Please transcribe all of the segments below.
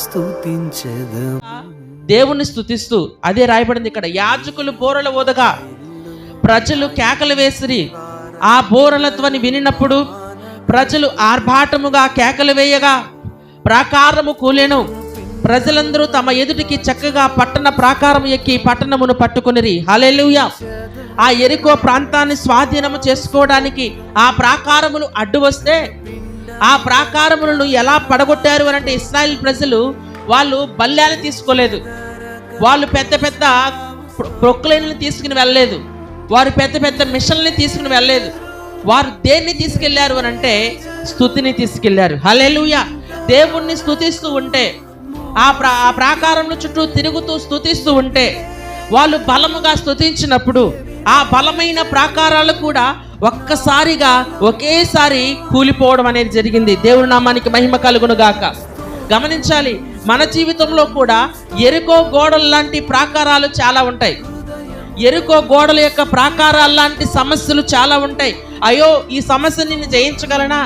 స్తుతించెదము. దేవుణ్ణి స్తుతిస్తూ అదే రాయబడింది ఇక్కడ. యాజకులు బూరలు ఊదగా ప్రజలు కేకలు వేసిరి. ఆ బూరల ధ్వని వినినప్పుడు ప్రజలు ఆర్భాటముగా కేకలు వేయగా ప్రాకారము కూలెను. ప్రజలందరూ తమ ఎదుటికి చక్కగా పట్టణ ప్రాకారం ఎక్కి పట్టణమును పట్టుకొనిరి. హల్లెలూయా. ఆ యెరికో ప్రాంతాన్ని స్వాధీనము చేసుకోవడానికి ఆ ప్రాకారములు అడ్డు వస్తే ఆ ప్రాకారములను ఎలా పడగొట్టారు అని అంటే, ఇశ్రాయేల్ ప్రజలు వాళ్ళు బల్యాలను తీసుకోలేదు, వాళ్ళు పెద్ద పెద్ద ప్రొక్లైన్లను తీసుకుని వెళ్ళలేదు, వారు పెద్ద పెద్ద మిషన్లని తీసుకుని వెళ్ళలేదు. వారు దేన్ని తీసుకెళ్లారు అని అంటే స్తుతిని తీసుకెళ్లారు. హల్లెలూయా. దేవుణ్ణి స్తుతిస్తూ ఉంటే ఆ ప్రాకారంలో చుట్టూ తిరుగుతూ స్తుతిస్తూ ఉంటే వాళ్ళు బలముగా స్తుతించినప్పుడు ఆ బలమైన ప్రాకారాలు కూడా ఒకేసారి కూలిపోవడం అనేది జరిగింది. దేవుని నామానికి మహిమ కలుగును గాక. గమనించాలి, మన జీవితంలో కూడా యెరికో గోడల లాంటి ప్రాకారాలు చాలా ఉంటాయి. యెరికో గోడల యొక్క ప్రాకారాల లాంటి సమస్యలు చాలా ఉంటాయి. అయ్యో, ఈ సమస్యను నేను జయించగలనా,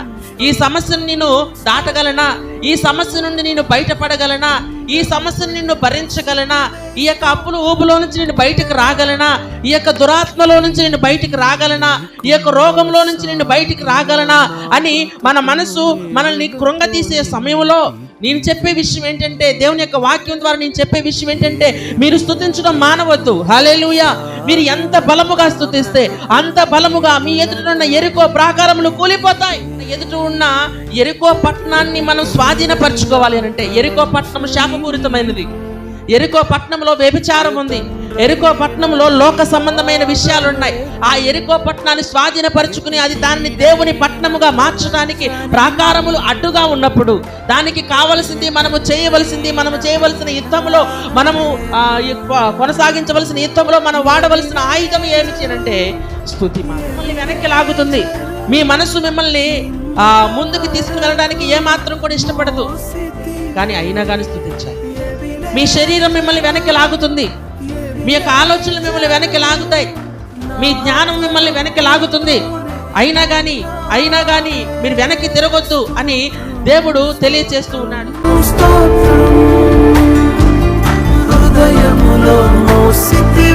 ఈ సమస్యను నేను దాటగలనా, ఈ సమస్య నుండి నేను బయటపడగలనా, ఈ సమస్యను నిన్ను భరించగలనా, ఈ యొక్క అప్పుల ఊబులో నుంచి నేను బయటకు రాగలనా, ఈ యొక్క దురాత్మలో నుంచి నేను బయటికి రాగలనా, ఈ యొక్క రోగంలో నుంచి నేను బయటికి రాగలనా అని మన మనసు మనల్ని కృంగతీసే సమయంలో నేను చెప్పే విషయం ఏంటంటే, దేవుని యొక్క వాక్యం ద్వారా నేను చెప్పే విషయం ఏంటంటే, మీరు స్తుతించడం మానవద్దు. హల్లెలూయా. మీరు ఎంత బలముగా స్తుతిస్తే అంత బలముగా మీ ఎదుట యెరికో ప్రాకారములు కూలిపోతాయి. ఎదుట ఉన్న యెరికో పట్టణాన్ని మనం స్వాధీనపరచుకోవాలి అని అంటే, యెరికో పట్టణం శాపపూరితమైనది, యెరికో పట్టణంలో వ్యభిచారం ఉంది, యెరికో పట్టణంలో లోక సంబంధమైన విషయాలు ఉన్నాయి. ఆ యెరికో పట్టణాన్ని స్వాధీనపరుచుకుని అది దాన్ని దేవుని పట్టణముగా మార్చడానికి ప్రాకారములు అడ్డుగా ఉన్నప్పుడు దానికి కావలసింది మనము చేయవలసిన యుద్ధంలో మనము కొనసాగించవలసిన యుద్ధంలో మనం వాడవలసిన ఆయుధం ఏమిటి అంటే స్తుతి. మిమ్మల్ని వెనక్కి లాగుతుంది. మీ మనసు మిమ్మల్ని ముందుకు తీసుకుని వెళ్ళడానికి ఏమాత్రం కూడా ఇష్టపడదు, కానీ అయినా కానీ స్తుతించాలి. మీ శరీరం మిమ్మల్ని వెనక్కి లాగుతుంది, మీ యొక్క ఆలోచనలు మిమ్మల్ని వెనక్కి లాగుతాయి, మీ జ్ఞానం మిమ్మల్ని వెనక్కి లాగుతుంది. అయినా కానీ మీరు వెనక్కి తిరగొద్దు అని దేవుడు తెలియచేస్తూ ఉన్నాడు. హృదయములో మోసితి